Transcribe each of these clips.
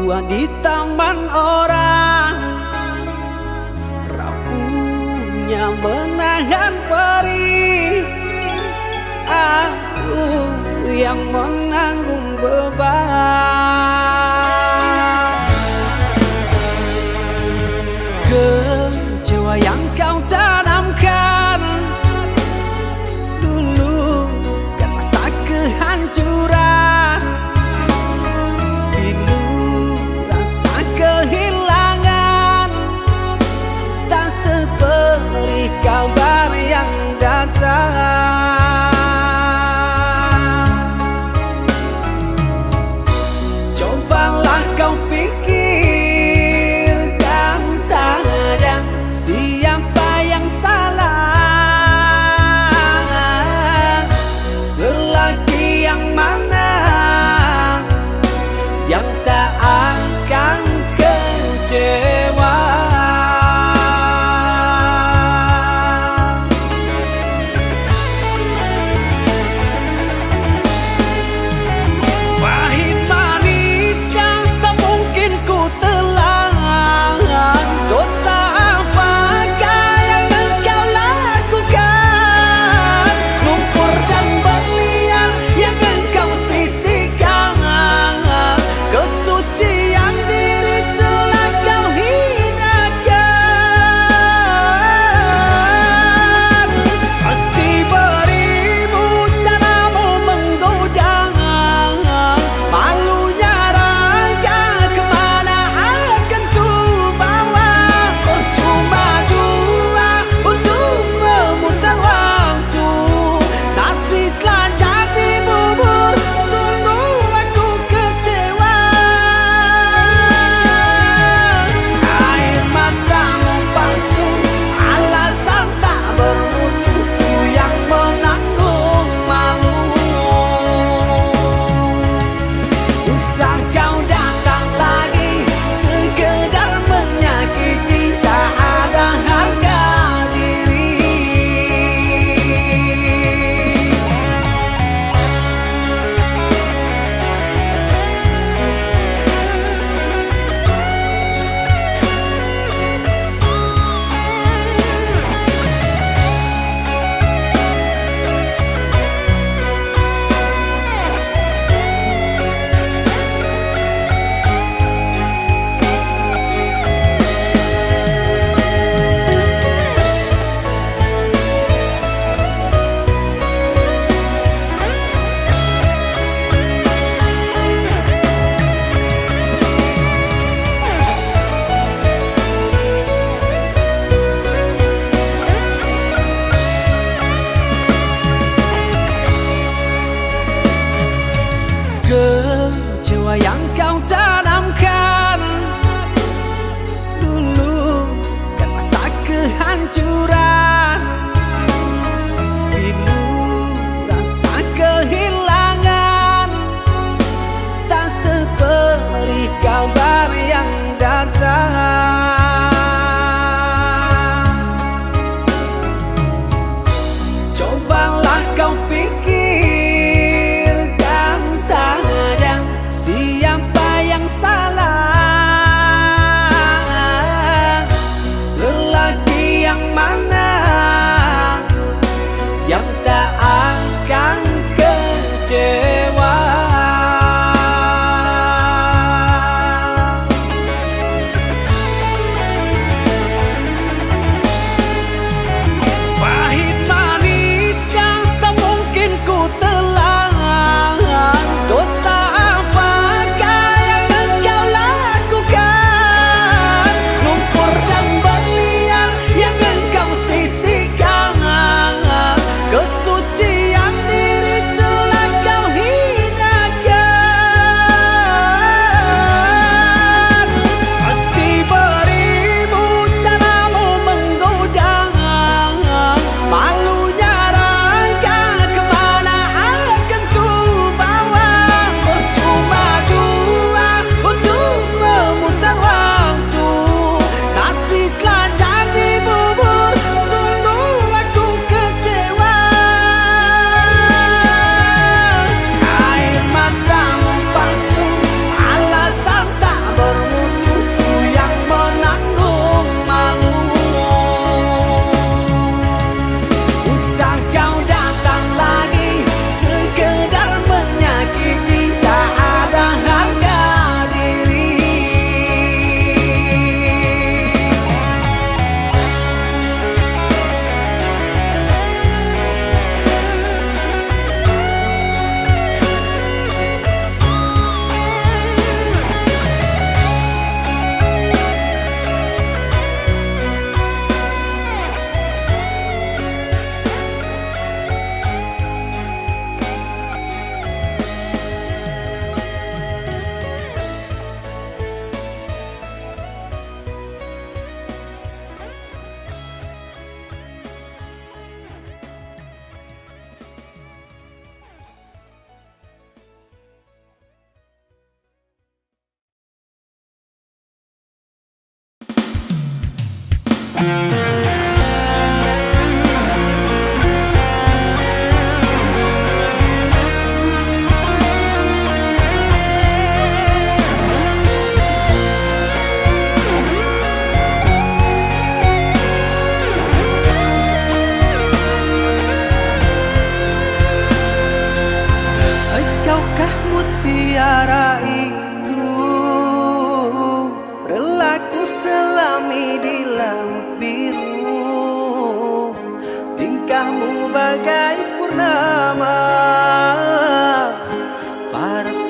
tua di taman orang, rapuhnya menahan perih. Aku yang menanggung beban. Kecewa yang kau tanamkan dulu kan masa kehancuran. Pilu rasa kehilangan, tak seperti kabar yang datang. Cobalah kau pikirkan saja siapa yang salah, lelaki yang mana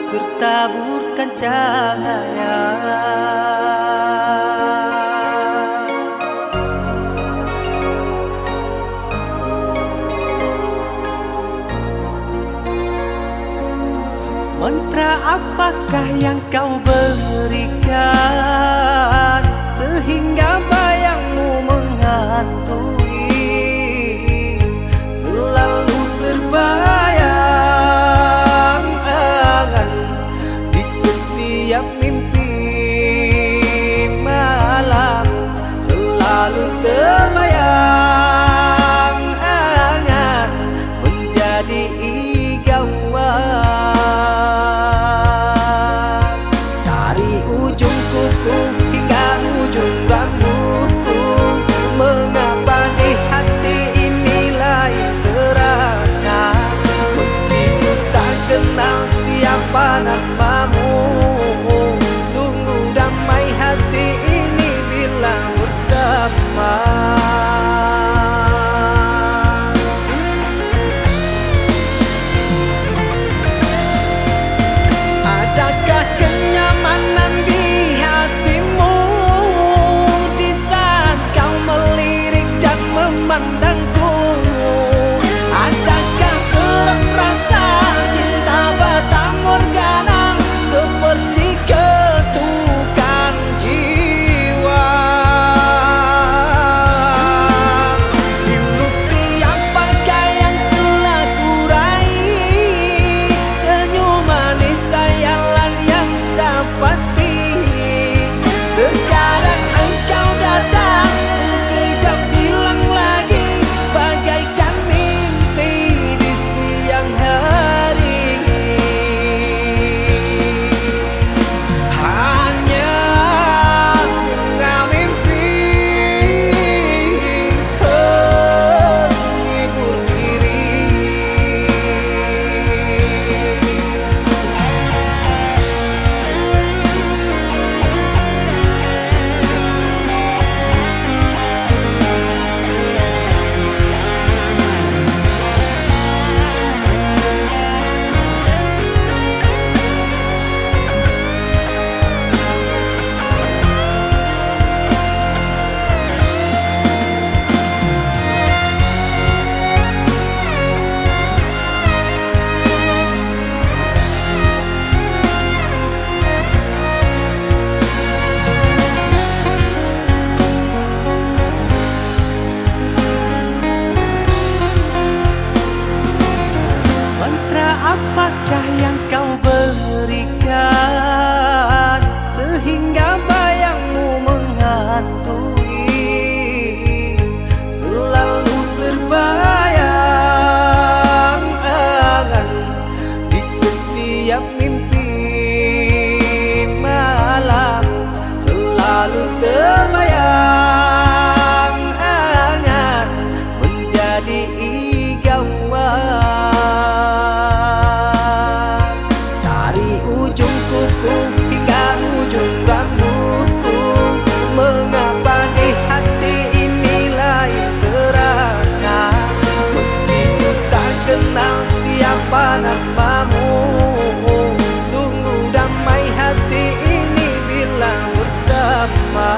bertaburkan cahaya. Mantra apakah yang kau berikan sehingga bayangmu menghantui, selalu terbayang di setiap mimpi malam, selalu terbayang menjadi igauan. Ujung kuku hingga ujung rambutku, mengapa di hati ini lain terasa, meski ku tak kenal siapa namamu. Sungguh damai hati ini bila bersama. Adakah kenyamanan di hatimu di saat kau melirik dan memandangku? Adakah serak rasa cinta bata morgana seperti ketukan jiwa? Ilusi apakah yang telah kurai? Senyum manis sayalan yang tak pasti. Terkadang engkau datang, sekejap hilang lagi, bagaikan mimpi di siang hari. Hanya bunga mimpi menghibur diri. Mantra apakah yang kau berikan sehingga bayangmu menghantui, selalu terbayang di setiap mimpi malam, selalu terbayang menjadi igauan. Ujung kuku hingga ujung rambutku, mengapa di hati ini lain terasa, meski ku tak kenal siapa namamu. Sungguh damai hati ini bila bersama.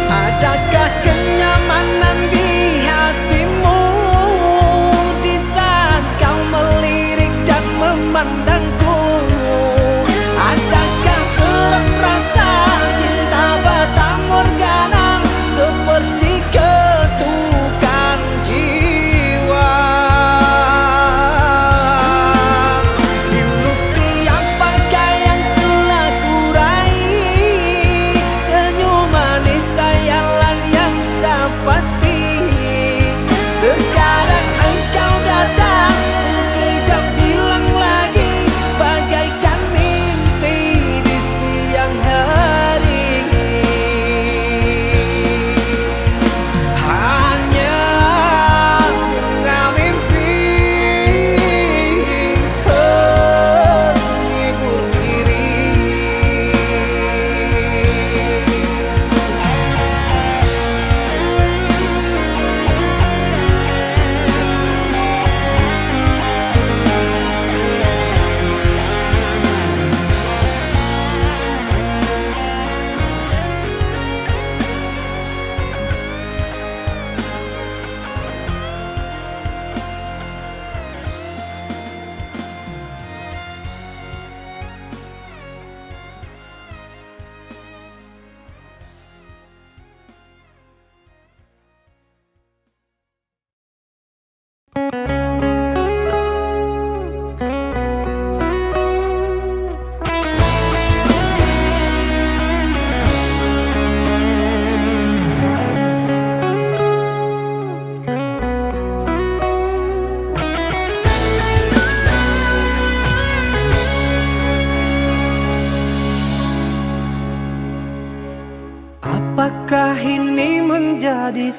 Adakah kenyamanan di hatimu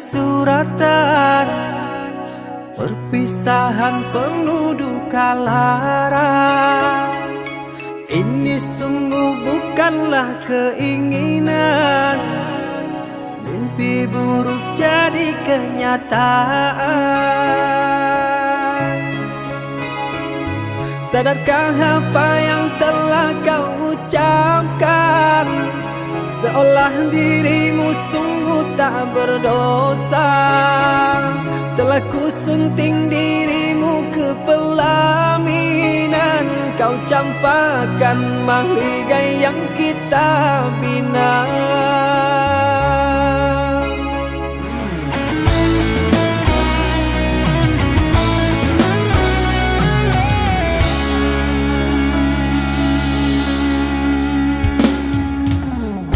suratan, perpisahan penuh duka lara. Ini sungguh bukanlah keinginan, mimpi buruk jadi kenyataan. Sadarkah apa yang telah kau ucapkan? Seolah dirimu sungguh tak berdosa. Telah ku sunting dirimu ke pelaminan, kau campakkan mahligai yang kita bina.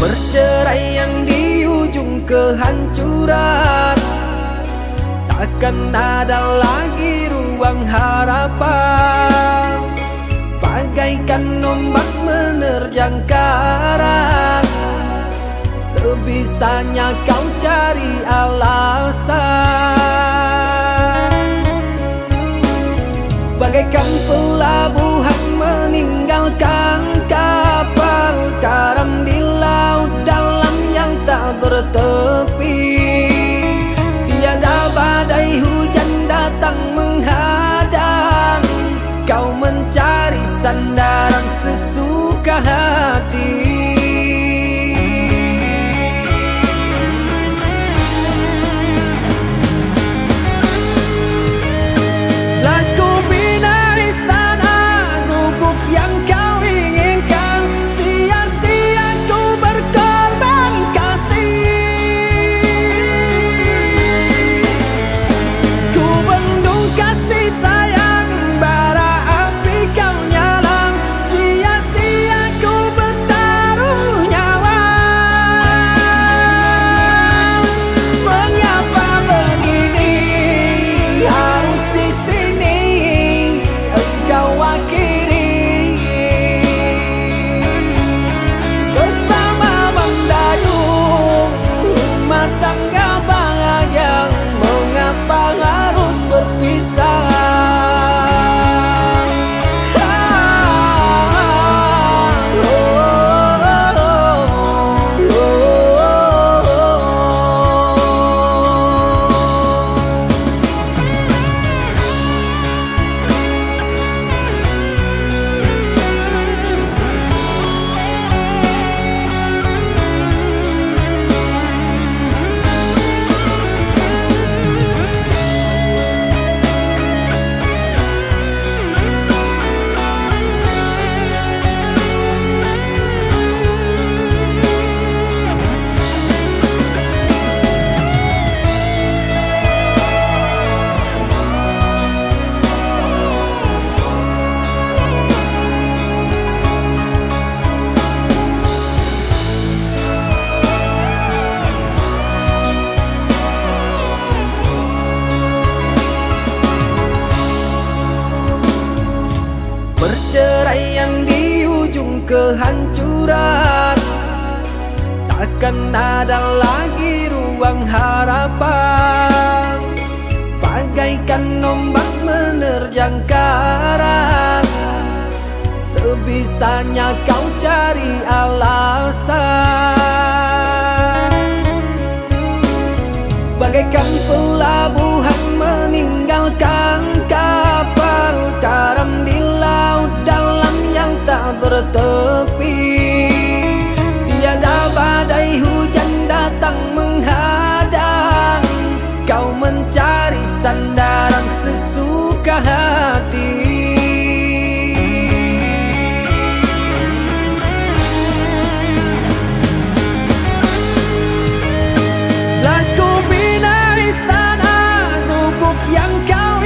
Perceraian di ujung kehancuran, takkan ada lagi ruang harapan. Bagaikan ombak menerjang karang, sebisanya kau cari alasan. Bagaikan pelabuhan meninggalkan kapal karam di laut dalam yang tak bertepi. Tiada badai hujan datang menghadang, kau mencari sandaran sesuka hati. Perceraian di ujung kehancuran, takkan ada lagi ruang harapan. Bagaikan ombak menerjang karang, sebisanya kau cari alasan. Bagaikan pelabuhan meninggalkan kapal karam di laut dalam yang tak bertepi. Tiada badai hujan datang menghadang, kau mencari sandaran sesuka hati. Yang kau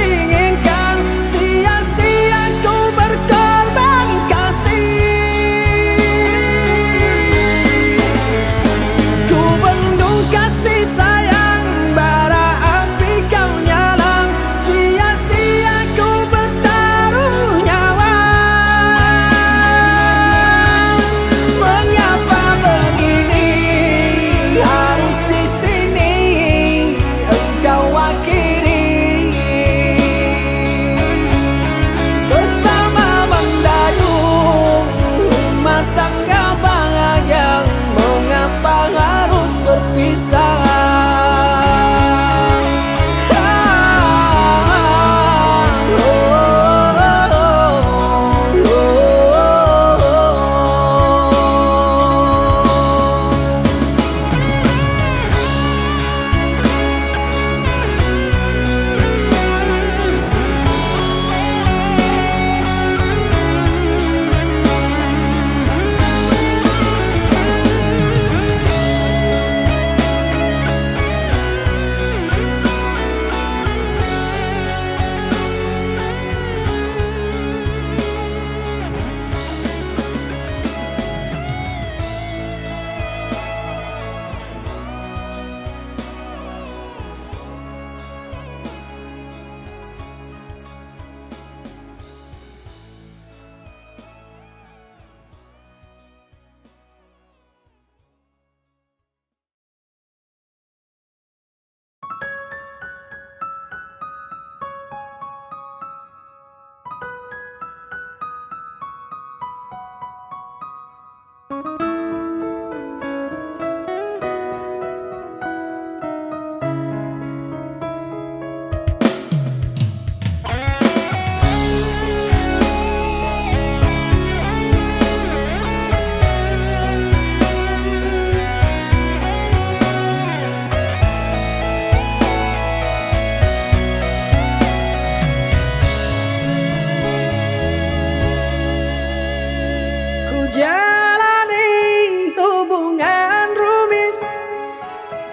Jalani hubungan rumit,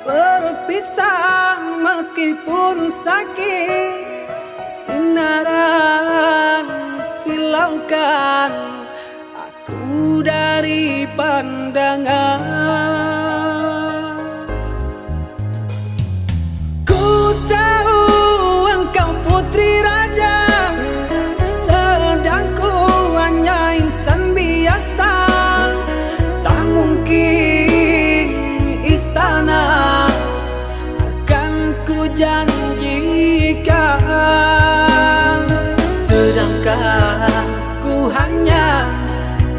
berpisah meskipun sakit. Sinaran silaukan aku dari pandangan. Ku tahu engkau putri raja, sedang ku hanya insan biasa. Tak mungkin istana akan ku janjikan, sedangkan ku hanya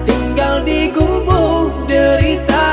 tinggal di gubuk derita.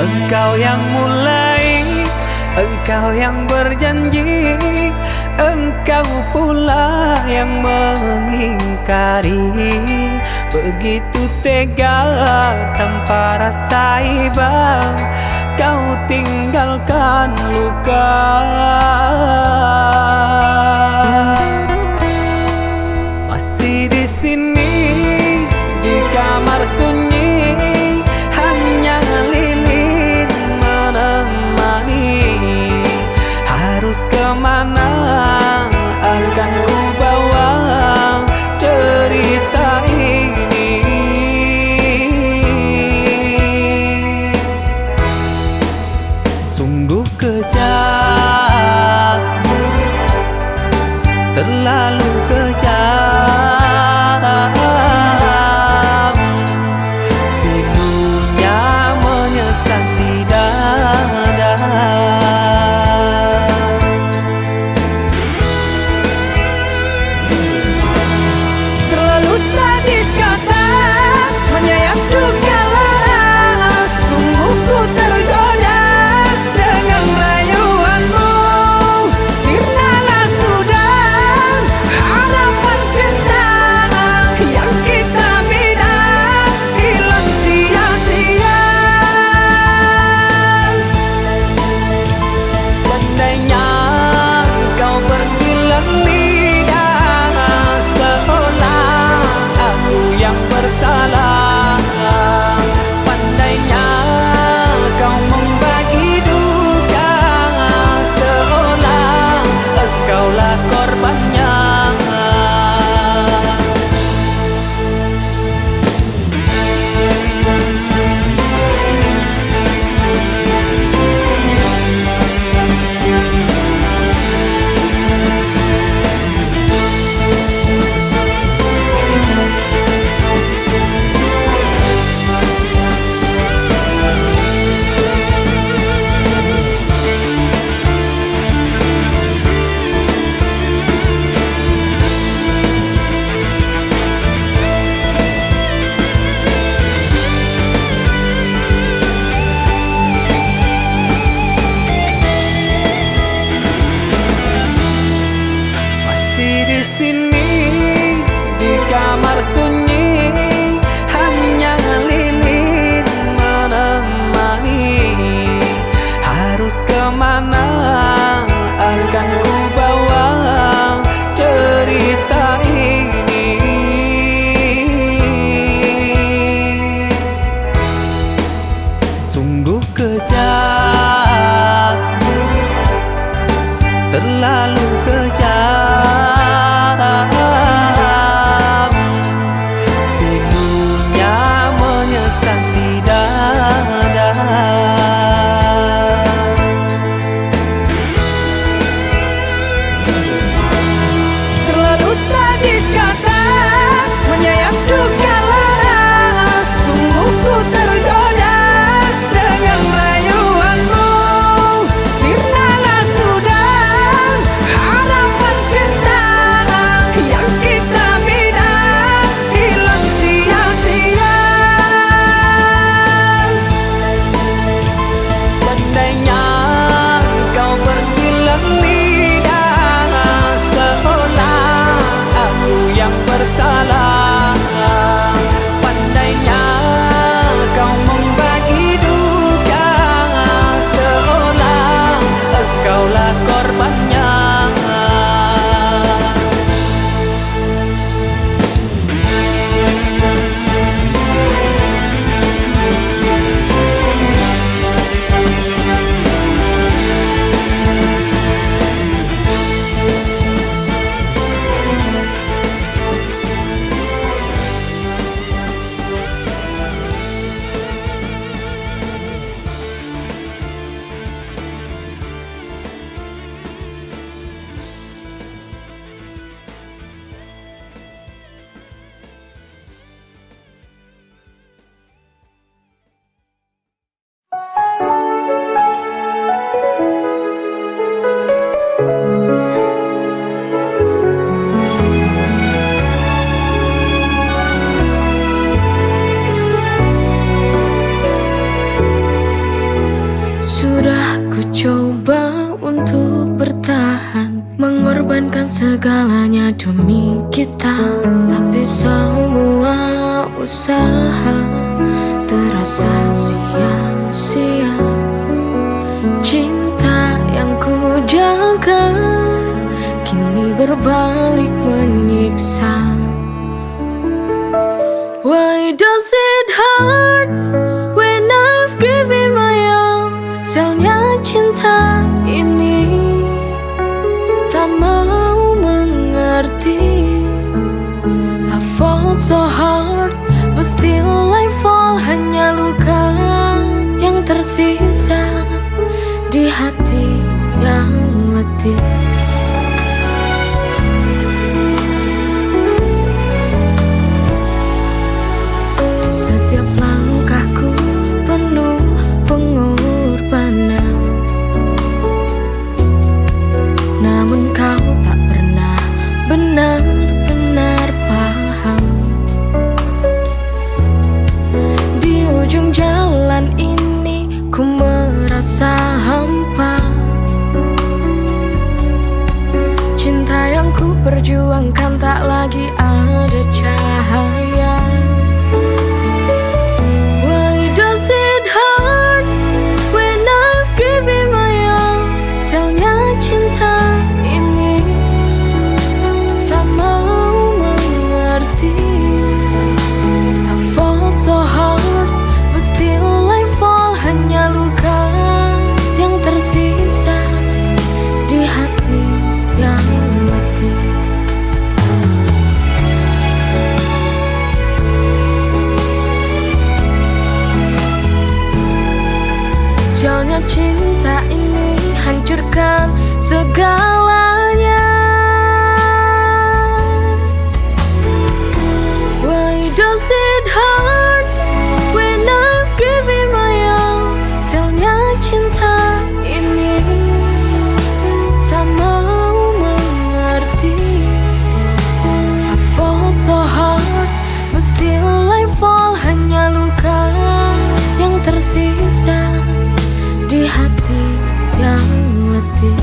Engkau yang mulai, engkau yang berjanji, engkau pula yang mengingkari. Begitu tega tanpa rasa iba, kau tinggalkan luka. Masih di sini, di kamar sunyi, hanya lilin menemani. Harus kemana akan ku bawa cerita ini? Sungguh kejam mengorbankan segalanya demi kita, tapi semua usaha terasa sia-sia. Cinta yang ku jaga kini berbalik menyiksa. Why does it hurt when I've given my all? Sialnya cinta ini tak mau mengerti. I fall so hard, but still I fall. Hanya luka yang tersisa di hati yang letih. Setiap langkahku penuh pengorbanan, namun kau tak pernah benar-benar paham. Di ujung jalan ini ku merasa hampa. Cinta yang ku perjuangkan tak lagi ada cahaya. Why does it hurt when I've given my all? Sialnya cinta ini tak mau mengerti. I fall so hard, but still I fall. Hanya luka yang tersisa di hati yang letih. Sialnya cinta ini hancurkan segalanya. Why does it hurt when I've given my all? Sialnya cinta ini tak mau mengerti. I fall so hard, but still I fall. Hanya luka yang tersisa di hati yang letih.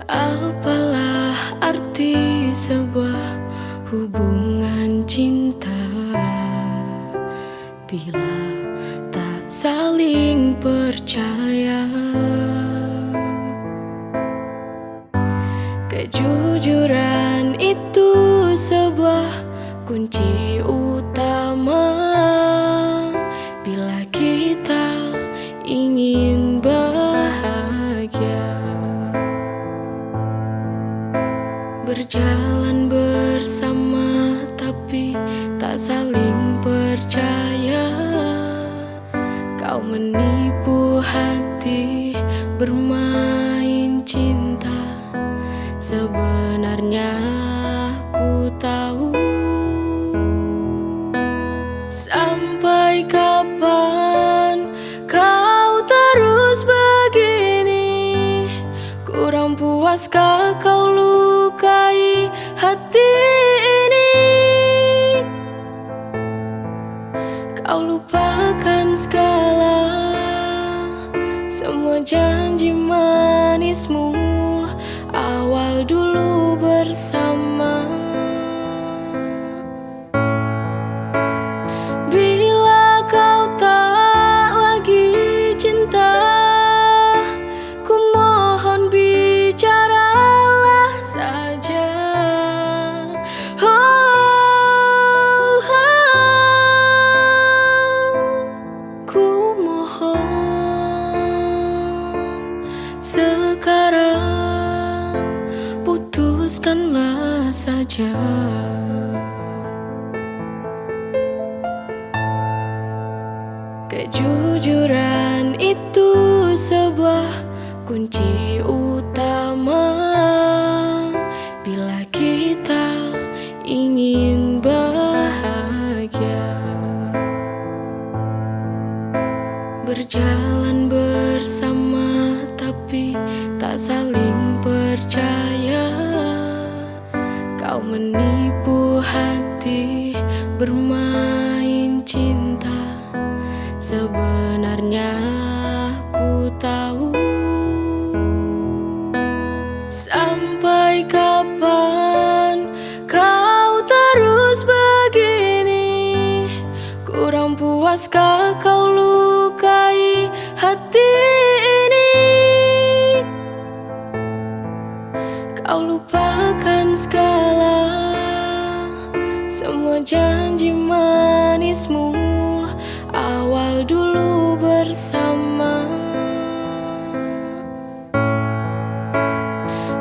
Apalah arti sebuah hubungan cinta bila tak saling percaya? Kejujuran itu sebuah kunci utama bila kita ingin bahagia. Berjalan bersama tapi tak saling percaya. Kau menipu hati bermain cinta. Sebenarnya ku tahu sampai kapan kau terus begini. Kurang puaskah kau lukai hati ini? Kau lupakan segala, semua janji manismu awal dulu bersama. Bila kau tak lagi cinta, ku mohon bicaralah saja. Ku mohon sekarang putuskanlah saja. Kejujuran itu sebuah kunci utama bila kita ingin bahagia. Berjalan bersama tapi tak saling percaya. Kau menipu hati bermain cinta. Sebenarnya ku tahu sampai kapan kau terus begini. Kurang puaskah kau lukai hati ini? Kau lupakan segala, semua janji manismu awal dulu bersama.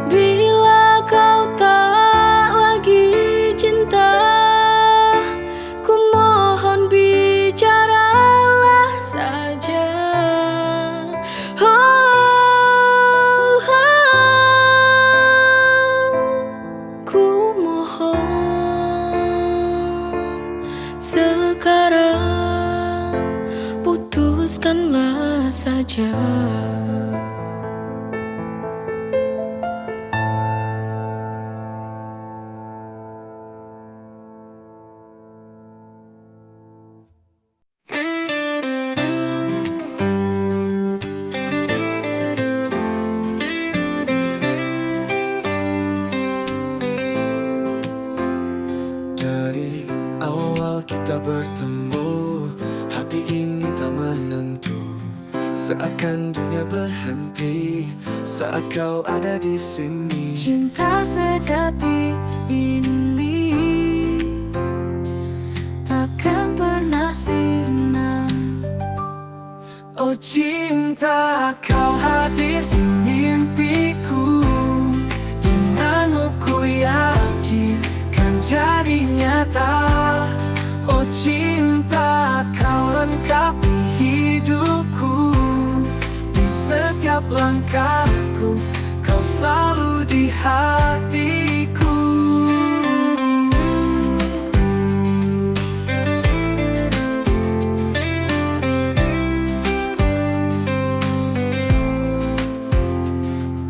Bila kau tak lagi cinta, ku mohon bicaralah saja. Ku mohon sekarang putuskanlah saja. Dari awal kita bertemu, hati ini tak menentu. Seakan dunia berhenti saat kau ada di sini. Cinta sejati ini takkan pernah sirna. Oh cinta, kau hadir di mimpiku. Denganmu ku yakin kan jadi nyata. Oh cinta, kau lengkapi hidupku. Di setiap langkahku, kau selalu di hatiku.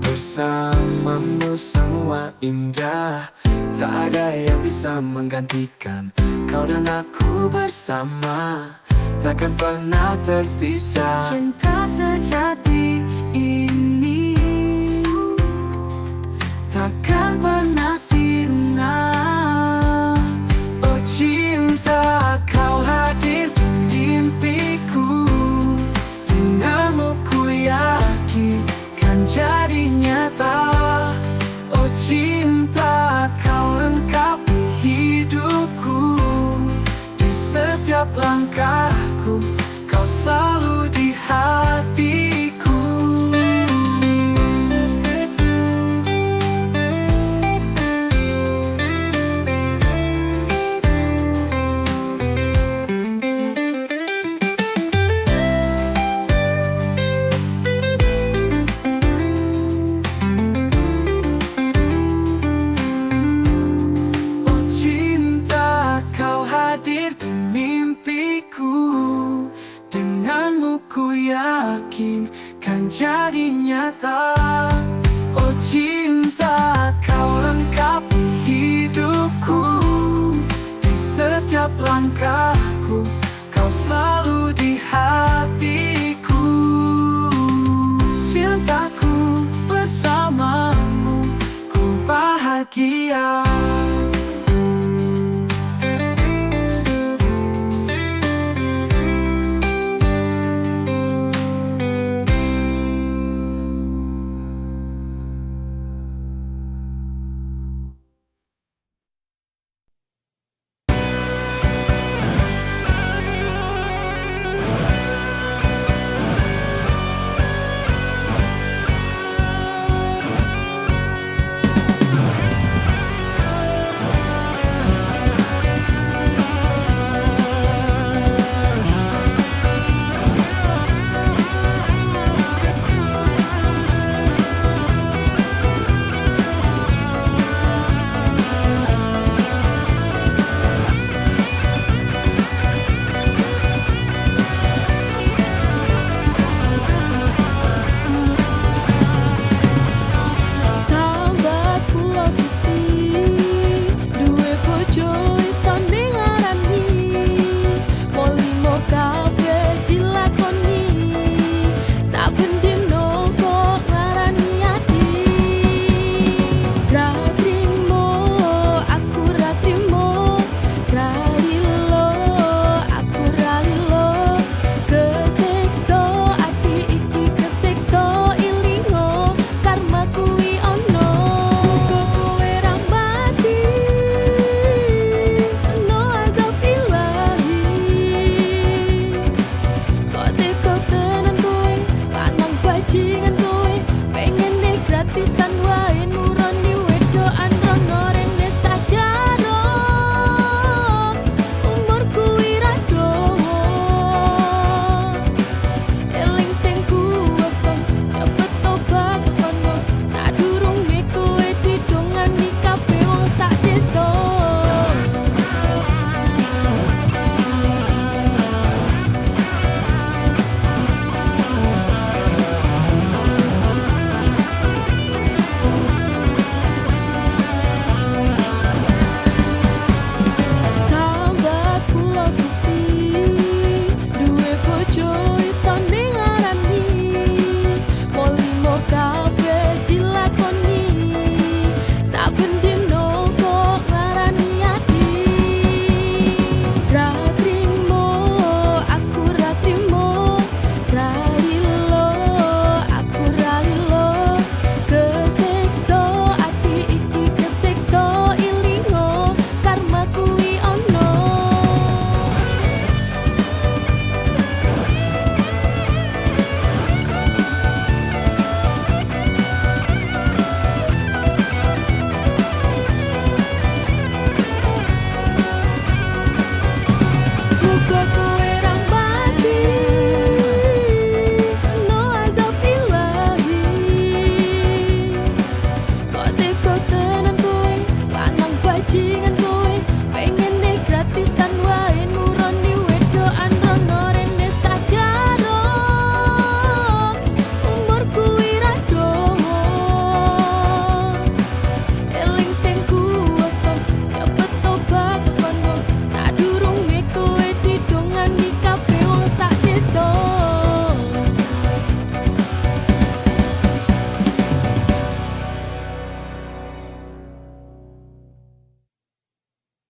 Bersamamu semua indah, tak ada yang bisa menggantikan. Kau dan aku bersama, takkan pernah terpisah. Cinta sejati ini Takkan pernah sirna. Oh cinta, kau hadir di mimpiku. Denganmu ku yakin kan jadi nyata. Oh cinta, kau lengkapi hidupku. Di setiap langkahku, kau selalu di hatiku. Oh cinta, kau hadir di mimpiku. Denganmu ku yakin kan jadi nyata. Oh cinta, kau lengkapi hidupku. Di setiap langkahku, kau selalu di hatiku. Cintaku bersamamu, ku bahagia.